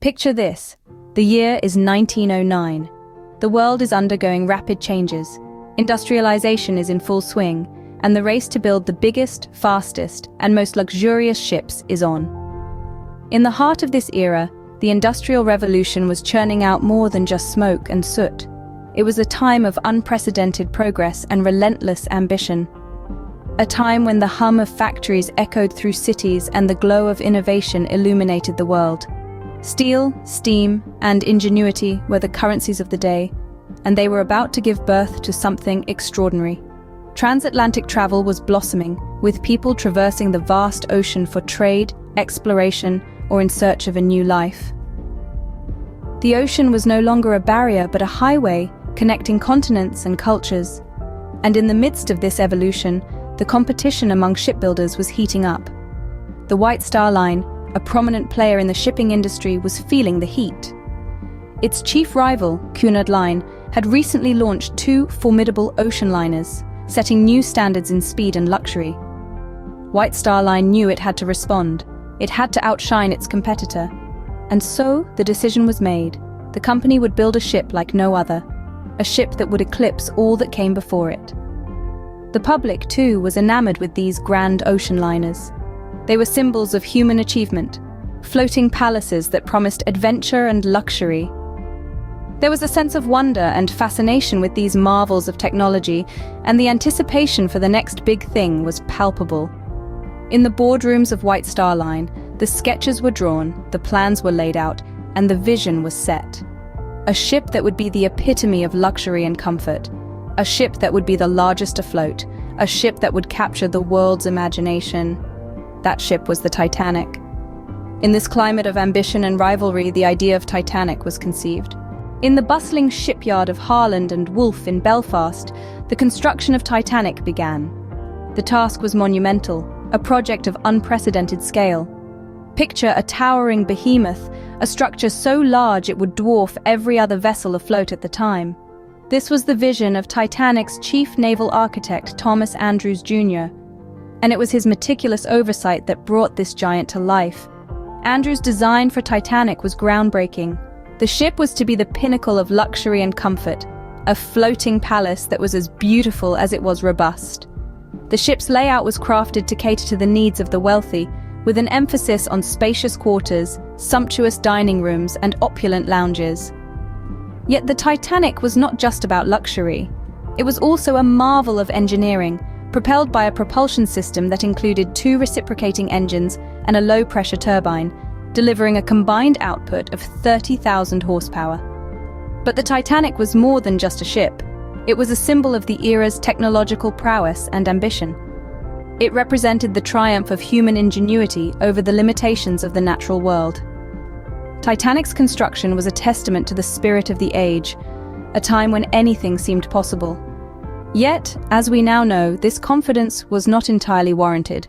Picture this. The year is 1909. The world is undergoing rapid changes. Industrialization is in full swing, and the race to build the biggest, fastest, and most luxurious ships is on. In the heart of this era, the Industrial Revolution was churning out more than just smoke and soot. It was a time of unprecedented progress and relentless ambition. A time when the hum of factories echoed through cities and the glow of innovation illuminated the world. Steel, steam, and ingenuity were the currencies of the day, and they were about to give birth to something extraordinary. Transatlantic travel was blossoming, with people traversing the vast ocean for trade, exploration, or in search of a new life. The ocean was no longer a barrier but a highway connecting continents and cultures. And in the midst of this evolution, the competition among shipbuilders was heating up. The White Star Line, a prominent player in the shipping industry, was feeling the heat. Its chief rival, Cunard Line, had recently launched two formidable ocean liners, setting new standards in speed and luxury. White Star Line knew it had to respond. It had to outshine its competitor. And so the decision was made. The company would build a ship like no other, a ship that would eclipse all that came before it. The public, too, was enamored with these grand ocean liners. They were symbols of human achievement, floating palaces that promised adventure and luxury. There was a sense of wonder and fascination with these marvels of technology, and the anticipation for the next big thing was palpable. In the boardrooms of White Star Line, the sketches were drawn, the plans were laid out, and the vision was set. A ship that would be the epitome of luxury and comfort. A ship that would be the largest afloat. A ship that would capture the world's imagination. That ship was the Titanic. In this climate of ambition and rivalry, the idea of Titanic was conceived. In the bustling shipyard of Harland and Wolff in Belfast, the construction of Titanic began. The task was monumental, a project of unprecedented scale. Picture a towering behemoth, a structure so large it would dwarf every other vessel afloat at the time. This was the vision of Titanic's chief naval architect, Thomas Andrews Jr., and it was his meticulous oversight that brought this giant to life. Andrews' design for Titanic was groundbreaking. The ship was to be the pinnacle of luxury and comfort, a floating palace that was as beautiful as it was robust. The ship's layout was crafted to cater to the needs of the wealthy, with an emphasis on spacious quarters, sumptuous dining rooms, and opulent lounges. Yet the Titanic was not just about luxury. It was also a marvel of engineering, propelled by a propulsion system that included two reciprocating engines and a low-pressure turbine, delivering a combined output of 30,000 horsepower. But the Titanic was more than just a ship. It was a symbol of the era's technological prowess and ambition. It represented the triumph of human ingenuity over the limitations of the natural world. Titanic's construction was a testament to the spirit of the age, a time when anything seemed possible. Yet, as we now know, this confidence was not entirely warranted.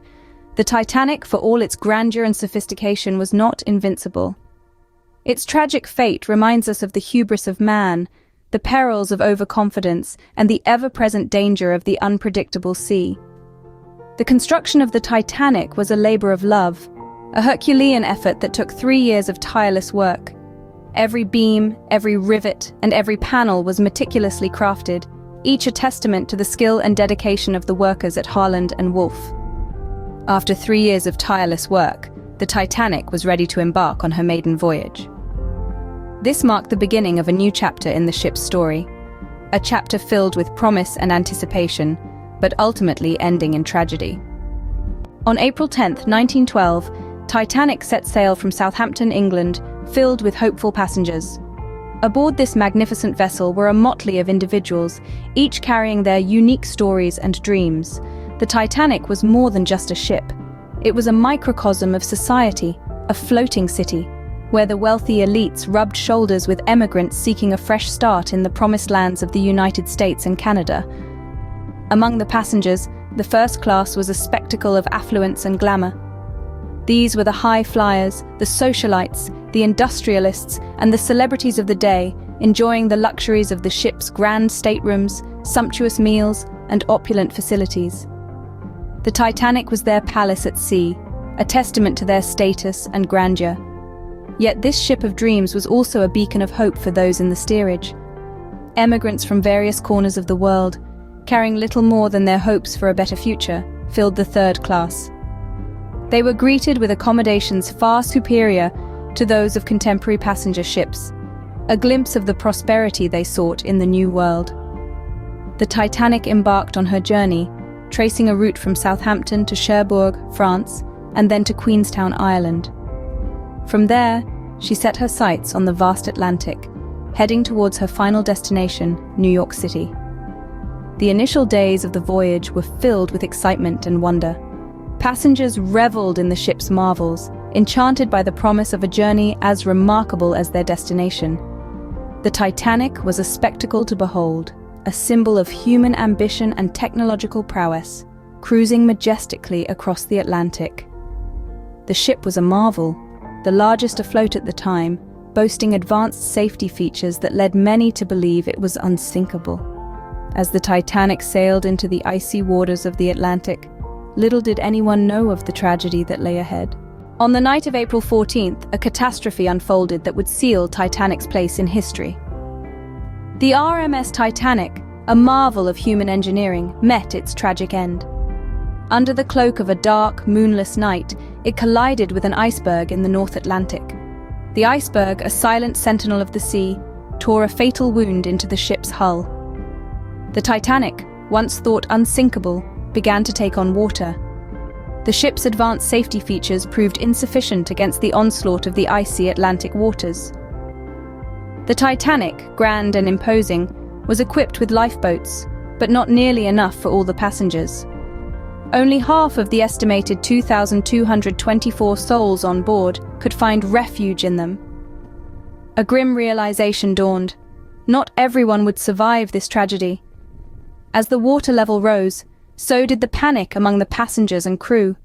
The Titanic, for all its grandeur and sophistication, was not invincible. Its tragic fate reminds us of the hubris of man, the perils of overconfidence, and the ever-present danger of the unpredictable sea. The construction of the Titanic was a labor of love, a Herculean effort that took 3 years of tireless work. Every beam, every rivet, and every panel was meticulously crafted, each a testament to the skill and dedication of the workers at Harland and Wolff. After 3 years of tireless work, the Titanic was ready to embark on her maiden voyage. This marked the beginning of a new chapter in the ship's story, a chapter filled with promise and anticipation, but ultimately ending in tragedy. On April 10, 1912, Titanic set sail from Southampton, England, filled with hopeful passengers. Aboard this magnificent vessel were a motley of individuals, each carrying their unique stories and dreams. The Titanic was more than just a ship. It was a microcosm of society, a floating city, where the wealthy elites rubbed shoulders with emigrants seeking a fresh start in the promised lands of the United States and Canada. Among the passengers, the first class was a spectacle of affluence and glamour. These were the high flyers, the socialites, the industrialists, and the celebrities of the day, enjoying the luxuries of the ship's grand staterooms, sumptuous meals, and opulent facilities. The Titanic was their palace at sea, a testament to their status and grandeur. Yet this ship of dreams was also a beacon of hope for those in the steerage. Emigrants from various corners of the world, carrying little more than their hopes for a better future, filled the third class. They were greeted with accommodations far superior to those of contemporary passenger ships, a glimpse of the prosperity they sought in the New World. The Titanic embarked on her journey, tracing a route from Southampton to Cherbourg, France, and then to Queenstown, Ireland. From there, she set her sights on the vast Atlantic, heading towards her final destination, New York City. The initial days of the voyage were filled with excitement and wonder. Passengers reveled in the ship's marvels, enchanted by the promise of a journey as remarkable as their destination. The Titanic was a spectacle to behold, a symbol of human ambition and technological prowess, cruising majestically across the Atlantic. The ship was a marvel, the largest afloat at the time, boasting advanced safety features that led many to believe it was unsinkable. As the Titanic sailed into the icy waters of the Atlantic, little did anyone know of the tragedy that lay ahead. On the night of April 14th, a catastrophe unfolded that would seal Titanic's place in history. The RMS Titanic, a marvel of human engineering, met its tragic end. Under the cloak of a dark, moonless night, it collided with an iceberg in the North Atlantic. The iceberg, a silent sentinel of the sea, tore a fatal wound into the ship's hull. The Titanic, once thought unsinkable, began to take on water. The ship's advanced safety features proved insufficient against the onslaught of the icy Atlantic waters. The Titanic, grand and imposing, was equipped with lifeboats, but not nearly enough for all the passengers. Only half of the estimated 2,224 souls on board could find refuge in them. A grim realization dawned. Not everyone would survive this tragedy. As the water level rose, so did the panic among the passengers and crew.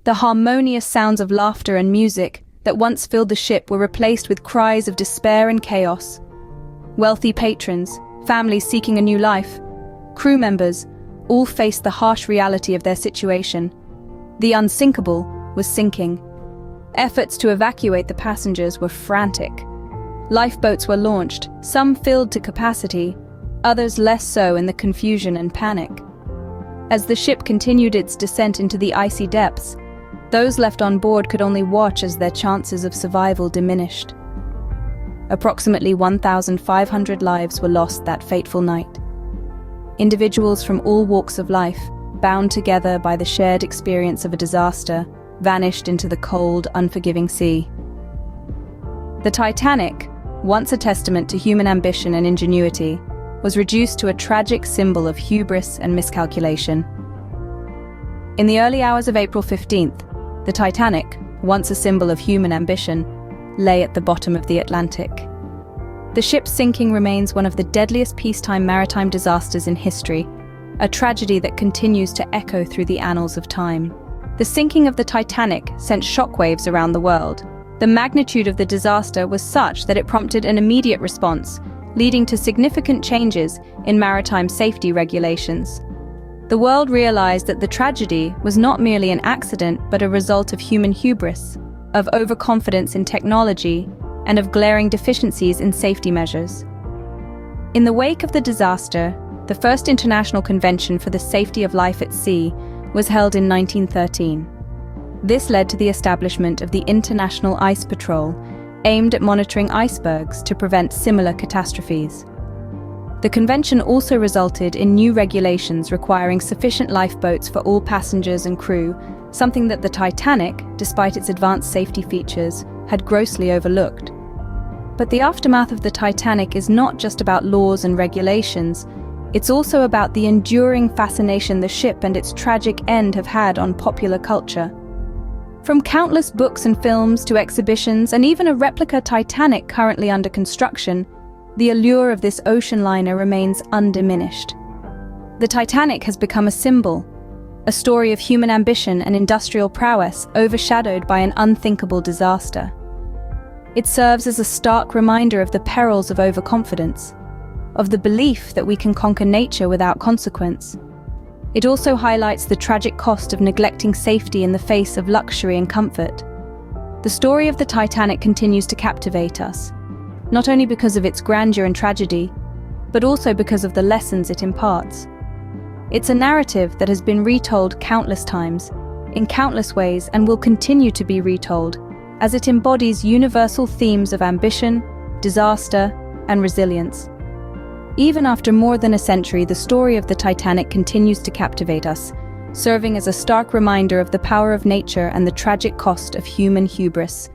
The harmonious sounds of laughter and music that once filled the ship were replaced with cries of despair and chaos. Wealthy patrons, families seeking a new life, crew members, all faced the harsh reality of their situation. The Unsinkable was sinking. Efforts to evacuate the passengers were frantic. Lifeboats were launched, some filled to capacity, others less so in the confusion and panic. As the ship continued its descent into the icy depths, those left on board could only watch as their chances of survival diminished. Approximately 1,500 lives were lost that fateful night. Individuals from all walks of life, bound together by the shared experience of a disaster, vanished into the cold, unforgiving sea. The Titanic, once a testament to human ambition and ingenuity, was reduced to a tragic symbol of hubris and miscalculation. In the early hours of April 15th, the Titanic, once a symbol of human ambition, lay at the bottom of the Atlantic. The ship's sinking remains one of the deadliest peacetime maritime disasters in history, a tragedy that continues to echo through the annals of time. The sinking of the Titanic sent shockwaves around the world. The magnitude of the disaster was such that it prompted an immediate response, leading to significant changes in maritime safety regulations. The world realized that the tragedy was not merely an accident but a result of human hubris, of overconfidence in technology, and of glaring deficiencies in safety measures. In the wake of the disaster, the first International Convention for the Safety of Life at Sea was held in 1913. This led to the establishment of the International Ice Patrol, aimed at monitoring icebergs to prevent similar catastrophes. The convention also resulted in new regulations requiring sufficient lifeboats for all passengers and crew, something that the Titanic, despite its advanced safety features, had grossly overlooked. But the aftermath of the Titanic is not just about laws and regulations, it's also about the enduring fascination the ship and its tragic end have had on popular culture. From countless books and films to exhibitions and even a replica Titanic currently under construction, the allure of this ocean liner remains undiminished. The Titanic has become a symbol, a story of human ambition and industrial prowess overshadowed by an unthinkable disaster. It serves as a stark reminder of the perils of overconfidence, of the belief that we can conquer nature without consequence. It also highlights the tragic cost of neglecting safety in the face of luxury and comfort. The story of the Titanic continues to captivate us, not only because of its grandeur and tragedy, but also because of the lessons it imparts. It's a narrative that has been retold countless times, in countless ways, and will continue to be retold, as it embodies universal themes of ambition, disaster, and resilience. Even after more than a century, the story of the Titanic continues to captivate us, serving as a stark reminder of the power of nature and the tragic cost of human hubris.